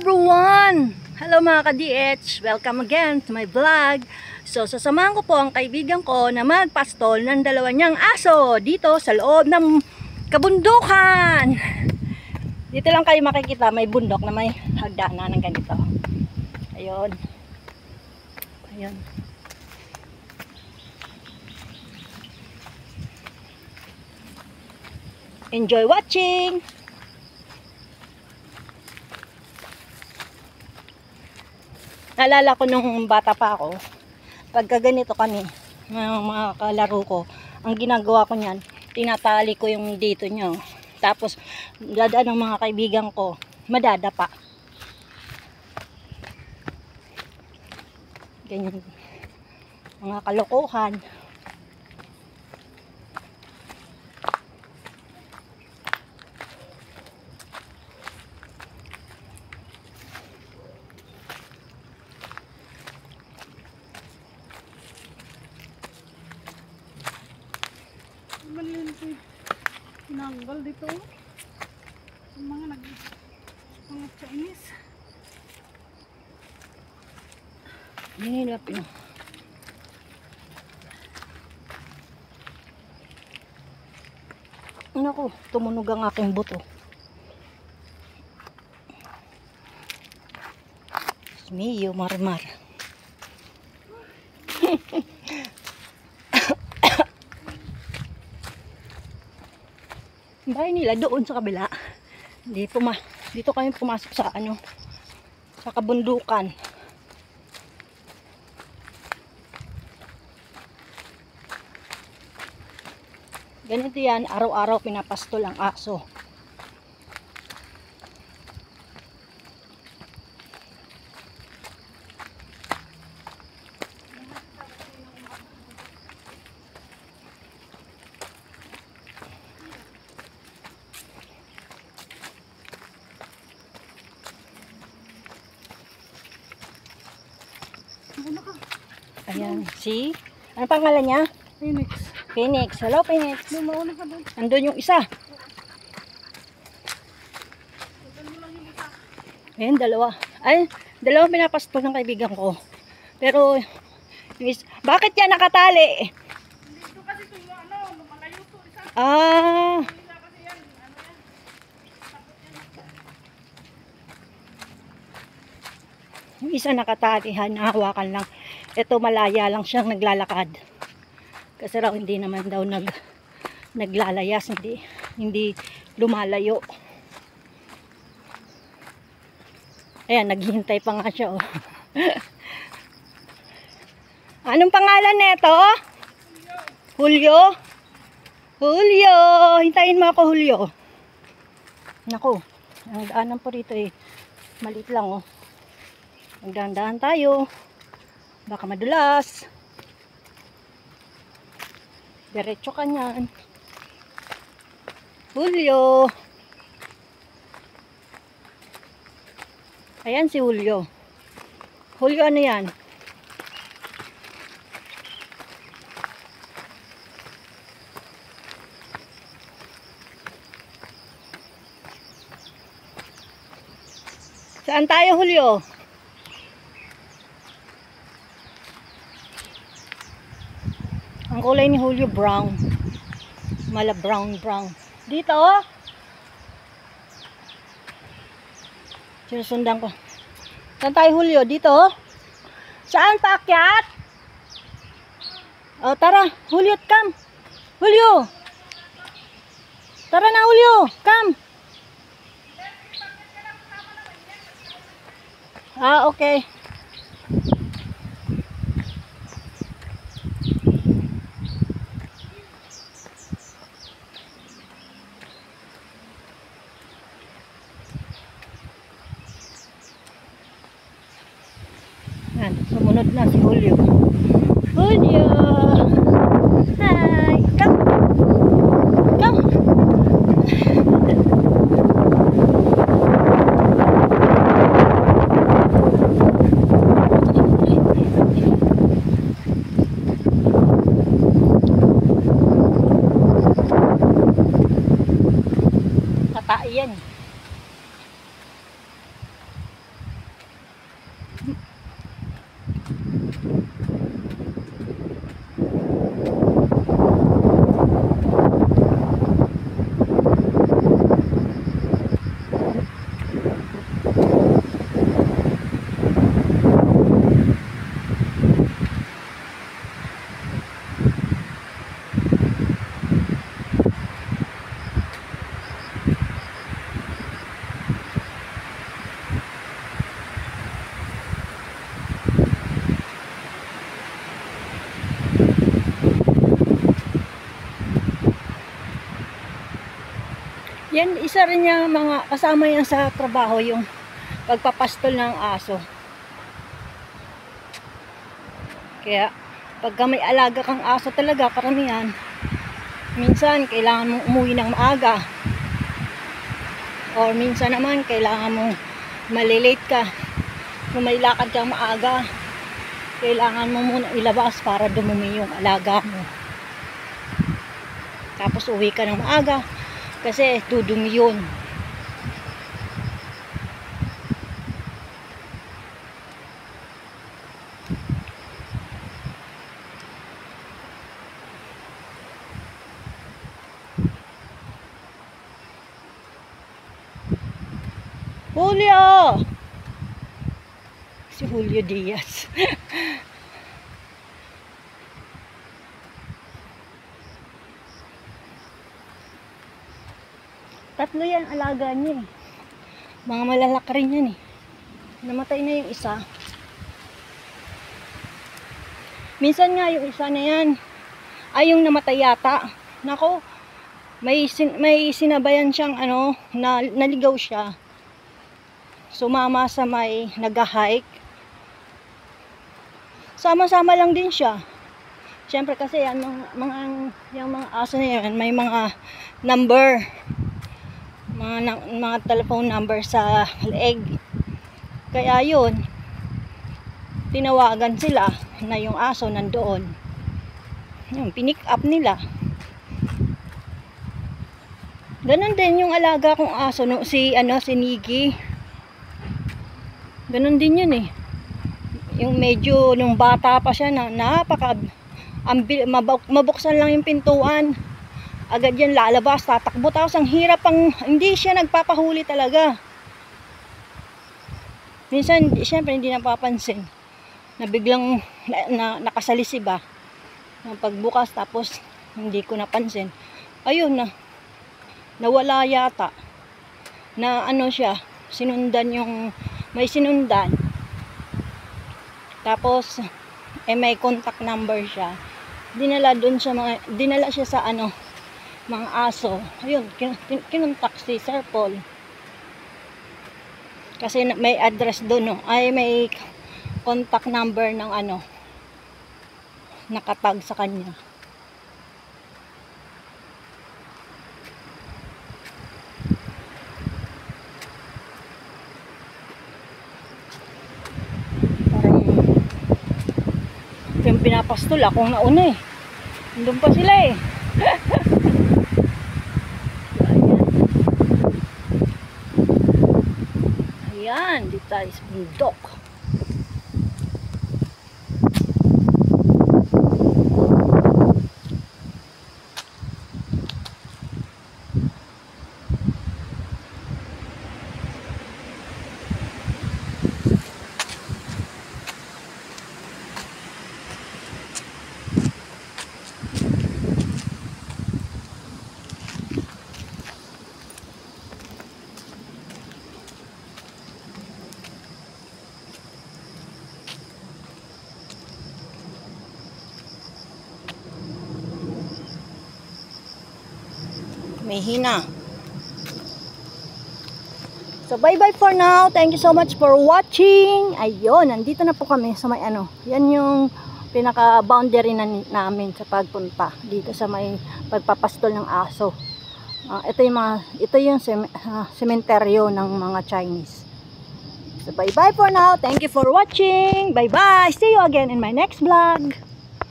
everyone! Hello mga ka-DH! Welcome again to my vlog. So, sasamahan ko po ang kaibigan ko na magpastol ng dalawa niyang aso dito sa loob ng kabundukan. Dito lang kayo makikita, may bundok na may hagdanan ng ganito. Ayun. Ayun. Enjoy watching! Naalala ko nung bata pa ako, pagka ganito kami, mga kalaro ko, ang ginagawa ko niyan, tinatali ko yung dito nyo. Tapos, dadaan ng mga kaibigan ko, madadapa. Ganyan. Mga kalokohan. Tinanggal dito yung mga Chinese. Hinilap yun. Naku, tumunog ang aking buto. Miyo, marmar. Bahay nila doon sa kabila. Dito kami pumasok sa sa kabundukan. Ganito yan, araw-araw pinapastol ang aso. Ayan, see? Ano pangalan niya? Phoenix. Phoenix. Hello, Phoenix. Lumauna ka doon. Nandun yung isa. Ayan, dalawa. Ay, dalawa pinapastol ng kaibigan ko. Pero, bakit yan nakatali? Dito kasi lumalayo to isa. Ah. Isa kasi yan, Yung isa nakatali, hinahawakan lang. Ito malaya lang siyang naglalakad. Kasi raw hindi naman daw naglalayas, hindi lumalayo. Ayan, naghihintay pa nga siya, oh. Anong pangalan nito? Julio. Julio, hintayin mo ako, Julio. Naku, ang daanan po rito maliit lang, oh. Magdahan-dahan tayo. Baka madulas. Diretso ka niyan. Julio. Ayan si Julio. Julio, ano yan? Saan tayo, Julio? Ang kulay ni Julio brown. Mala brown. Dito, oh. Sinusundan ko. Saan tayo, Julio? Dito, oh. Saan paakyat? Oh, tara. Julio, come. Julio. Tara na, Julio. Come. Ah, okay. Yan, sumunod na si Julio. Julio! Hi! Come! Come! Tatai yan. Yan, isa rin yung mga kasama yan sa trabaho, yung pagpapastol ng aso. Kaya, pagka may alaga kang aso talaga, karamihan, minsan kailangan mong umuwi ng maaga. Or minsan naman, kailangan mong malilate ka. Kung may lakad kang maaga, kailangan mo muna ilabas para dumumi yung alaga mo. Tapos uwi ka ng maaga, kasi dudumi yun. Julio! Si Julio Diaz. Tatlo yan alaga niya eh. Mga malalaki rin yan eh. Namatay na yung isa. Minsan nga yung isa na yan ay yung namatay yata. Nako, may sinabayan siyang naligaw siya. Sumama sa may nag-hike. Sama-sama lang din siya. Siyempre kasi yan, yung mga aso na yan, may mga number. Mga telephone number sa leeg. Kaya yun, tinawagan sila na yung aso nandoon. Yung pinick up nila. Ganon din yung alaga kong aso no, si Niggy. Ganon din yun eh. Yung medyo nung bata pa siya na mabuksan lang yung pintuan. Agad yan lalabas, tatakbo. Tapos ang hirap hindi siya nagpapahuli talaga. Minsan, syempre hindi napapansin na biglang nakasalisib ba. Pagbukas tapos hindi ko napansin. Ayun na. Nawala yata. Na siya, may sinundan. Tapos, may contact number siya. Dinala siya sa mga aso. Ayun, kinontak si Sir Paul. Kasi may address doon, no? Ay may contact number ng nakatag sa kanya. Parang yung pinapastol akong nauna eh. Nandun pa sila eh. Ayan, dito tayo sa bundok. May hina. So bye bye for now. Thank you so much for watching. Ayun, nandito na po kami sa may yan yung pinaka boundary namin sa pagpunta dito sa may pagpapastol ng aso. Ito yung sementeryo ng mga Chinese. So bye bye for now. Thank you for watching. Bye bye. See you again in my next vlog.